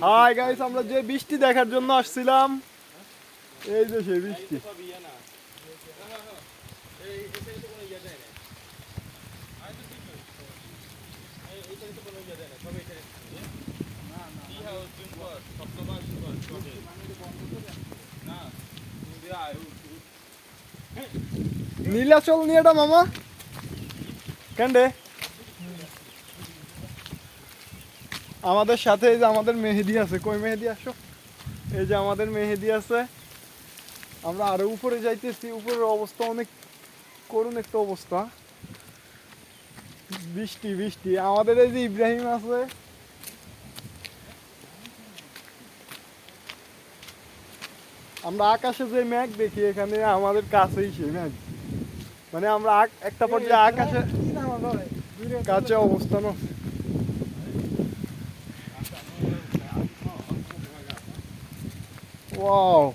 Hi guys, আমরা যে বৃষ্টি দেখার জন্য আসছিলাম, এই যে সেই বৃষ্টি। নীলাচল নিয়ে এটা মামা কেন রে? আমাদের সাথে এই যে আমাদের মেহেদি আছে, কই মেহেদি আসো, এই যে আমাদের মেহেদি আছে। আমরা আরো উপরে যাইতেছি, উপরের অবস্থা অনেক করুণ একটা অবস্থা, বৃষ্টি বৃষ্টি। আমাদের এই যে ইব্রাহিম আছে, আমরা আকাশে যে মেঘ দেখি এখানে আমাদের কাছেই সেই মেঘ, মানে আমরা একটা পর্যায়ে আকাশে কাছে অবস্থান আছে। Wow.